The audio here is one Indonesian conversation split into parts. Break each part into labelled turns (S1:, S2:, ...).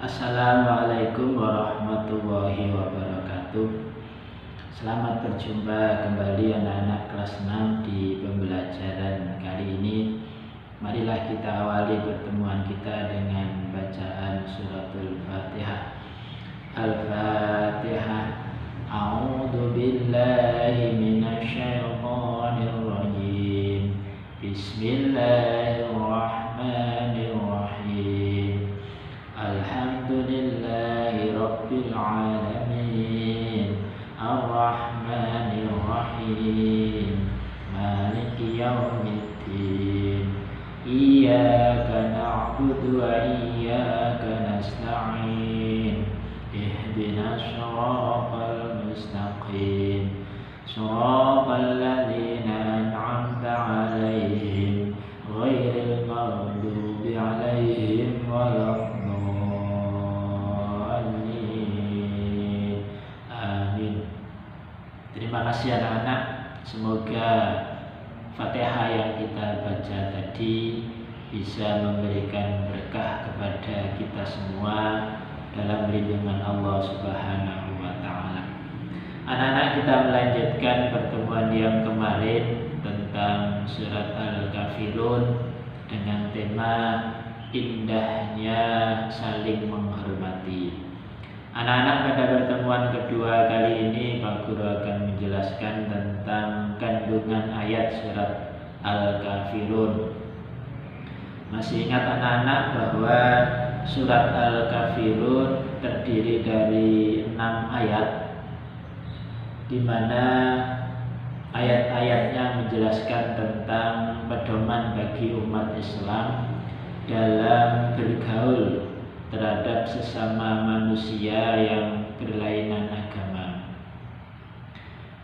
S1: Assalamualaikum warahmatullahi wabarakatuh. Selamat berjumpa kembali anak-anak kelas 6 di pembelajaran kali ini. Marilah kita awali pertemuan kita dengan bacaan suratul Fatihah. Al-Fatihah. A'udzu billahi minasyaitonir rajim. Bismillahirrahmanirrahim. Alhamdulillahi rabbil alamin. Ar-Rahmanir Rahim. Maliki yaumiddin. Iyyaka na'budu wa iyyaka nasta'in. Ihdinas shiratal mustaqim. Shiratal ladzina an'amta 'alaihim ghairil maghdubi 'alaihim waladdallin. Terima kasih anak-anak. Semoga Fatihah yang kita baca tadi bisa memberikan berkah kepada kita semua dalam lindungan Allah Subhanahu wa Ta'ala. Anak-anak, kita melanjutkan pertemuan yang kemarin tentang surat Al-Kafirun dengan tema indahnya saling menghormati. Anak-anak, pada pertemuan kedua kali ini Pak Guru akan menjelaskan tentang kandungan ayat surat Al-Kafirun. Masih ingat anak-anak bahwa surat Al-Kafirun terdiri dari 6 ayat, di mana ayat-ayatnya menjelaskan tentang pedoman bagi umat Islam dalam bergaul terhadap sesama manusia yang berlainan agama.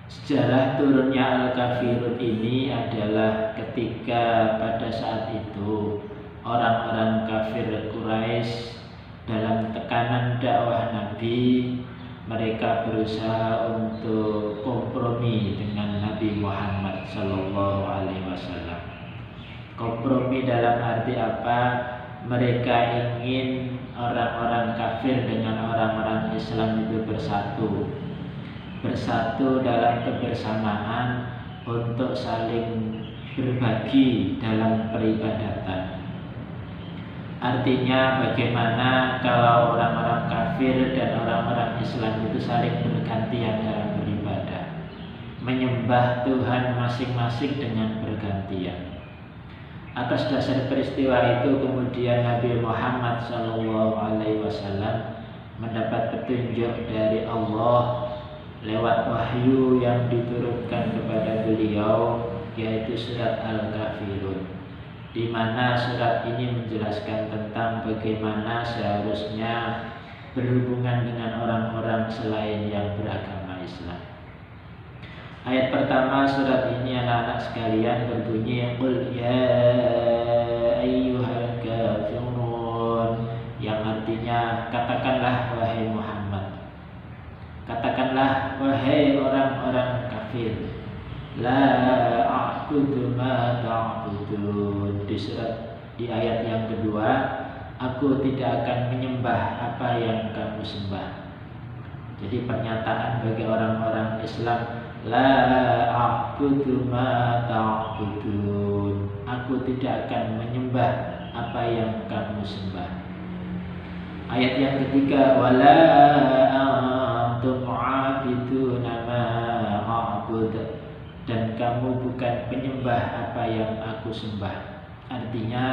S1: Sejarah turunnya Al-Kafirun ini adalah ketika pada saat itu orang-orang kafir Quraisy dalam tekanan dakwah Nabi, mereka berusaha untuk kompromi dengan Nabi Muhammad SAW. Kompromi dalam arti apa? Mereka ingin orang-orang kafir dengan orang-orang Islam itu bersatu dalam kebersamaan untuk saling berbagi dalam peribadatan. Artinya bagaimana kalau orang-orang kafir dan orang-orang Islam itu saling bergantian dalam beribadah, menyembah Tuhan masing-masing dengan bergantian. Atas dasar peristiwa itu kemudian Nabi Muhammad SAW mendapat petunjuk dari Allah lewat wahyu yang diturunkan kepada beliau, yaitu surat Al-Kafirun, di mana surat ini menjelaskan tentang bagaimana seharusnya berhubungan dengan orang-orang selain yang beragama Islam. Ayat pertama surat ini anak-anak sekalian berbunyi Qul ya ayyuhal kafirun, yang artinya katakanlah wahai Muhammad, katakanlah wahai orang-orang kafir, la a'budu ma ta'budun. Di ayat yang kedua, aku tidak akan menyembah apa yang kamu sembah. Jadi pernyataan bagi orang-orang Islam, la a'budu ma ta'budun, aku tidak akan menyembah apa yang kamu sembah. Ayat yang ketiga, wala antum 'abiduna ma a'bud, dan kamu bukan penyembah apa yang aku sembah. Artinya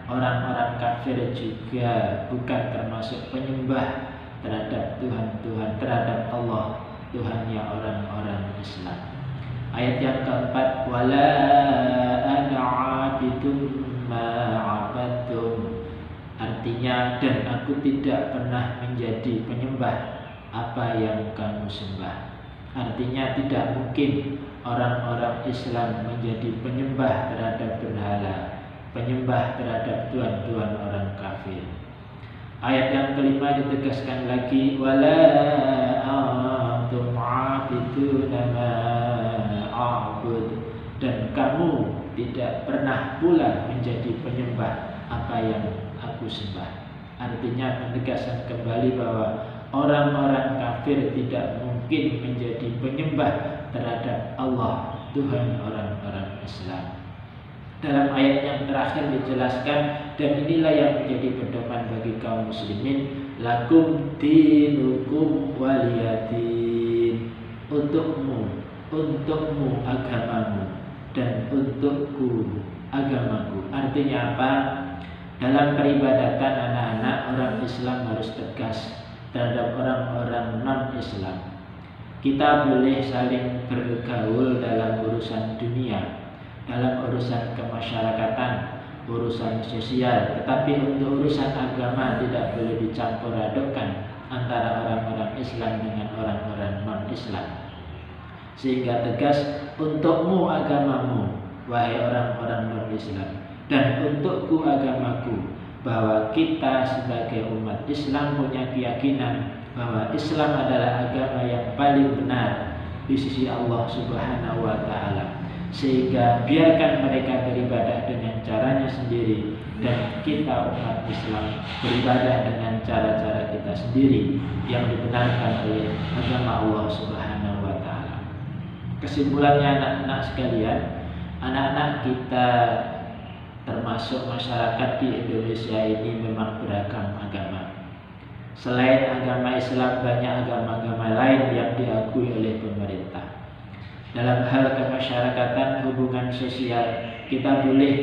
S1: orang-orang kafir juga bukan termasuk penyembah terhadap Tuhan, terhadap Allah, Tuhannya orang-orang Islam. Ayat yang keempat, wala ana 'abidun ma 'abadtum, artinya dan aku tidak pernah menjadi penyembah apa yang kamu sembah. Artinya tidak mungkin orang-orang Islam menjadi penyembah terhadap berhala, penyembah terhadap tuhan-tuhan orang kafir. Ayat yang kelima ditegaskan lagi, wala antum 'abiduna ma a'bud, dan kamu tidak pernah pula menjadi penyembah apa yang aku sembah. Artinya penegasan kembali bahwa orang-orang kafir tidak mungkin menjadi penyembah terhadap Allah, Tuhan orang-orang Islam. Dalam ayat yang terakhir dijelaskan, dan inilah yang menjadi pedoman bagi kaum muslimin, lakum dinukum waliyadin, untukmu agamamu, dan untukku agamaku. Artinya apa? Dalam peribadatan anak-anak, orang Islam harus tegas terhadap orang-orang non-Islam. Kita boleh saling bergaul dalam urusan dunia, dalam urusan kemasyarakatan, urusan sosial, tetapi untuk urusan agama tidak boleh dicampur adukkan antara orang-orang Islam dengan orang-orang non-Islam. Sehingga tegas, untukmu agamamu, wahai orang-orang non-Islam, dan untukku agamaku, bahwa kita sebagai umat Islam punya keyakinan bahwa Islam adalah agama yang paling benar di sisi Allah Subhanahu wa Ta'ala. Sehingga biarkan mereka beribadah dengan caranya sendiri, dan kita umat Islam beribadah dengan cara-cara kita sendiri yang dibenarkan oleh agama Allah Subhanahu wa Ta'ala. Kesimpulannya anak-anak sekalian, anak-anak kita termasuk masyarakat di Indonesia ini memang beragam agama. Selain agama Islam, banyak agama-agama lain yang diakui oleh pemerintah. Dalam hal kemasyarakatan, hubungan sosial, kita boleh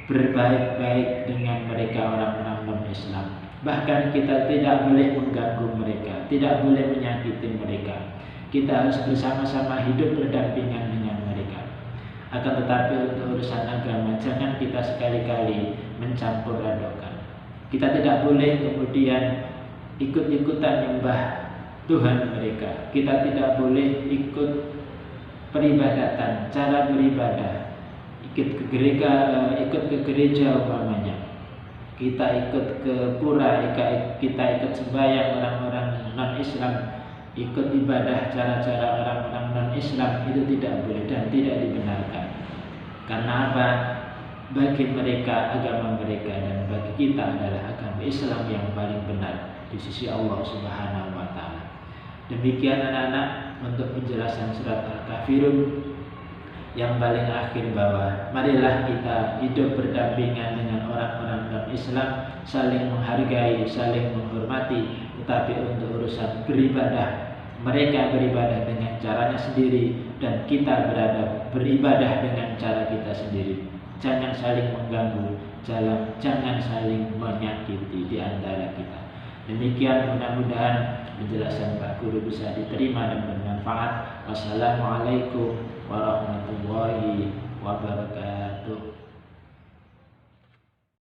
S1: berbaik-baik dengan mereka orang-orang non-Islam. Bahkan kita tidak boleh mengganggu mereka, tidak boleh menyakiti mereka. Kita harus bersama-sama hidup berdampingan dengan mereka. Akan tetapi untuk urusan agama, jangan kita sekali-kali mencampur adukkan. Kita tidak boleh kemudian ikut-ikutan nyembah Tuhan mereka. Kita tidak boleh ikut peribadatan, cara beribadah, ikut ke gereja umpamanya. Kita ikut ke pura, kita ikut sembahyang orang-orang non-Islam, ikut ibadah cara-cara orang-orang non-Islam, itu tidak boleh dan tidak dibenarkan. Karena apa? Bagi mereka agama mereka, dan bagi kita adalah agama Islam yang paling benar di sisi Allah Subhanahu wa Ta'ala. Demikian anak-anak untuk penjelasan surat Al-Kafirun yang paling akhir, bahwa marilah kita hidup berdampingan dengan orang-orang non-Islam, saling menghargai, saling menghormati, tetapi untuk urusan beribadah, mereka beribadah dengan caranya sendiri dan kita beribadah dengan cara kita sendiri. Jangan saling mengganggu, jangan saling menyakiti di antara kita. Demikian, mudah-mudahan penjelasan Pak Guru bisa diterima dan bermanfaat. Wassalamualaikum warahmatullahi wabarakatuh.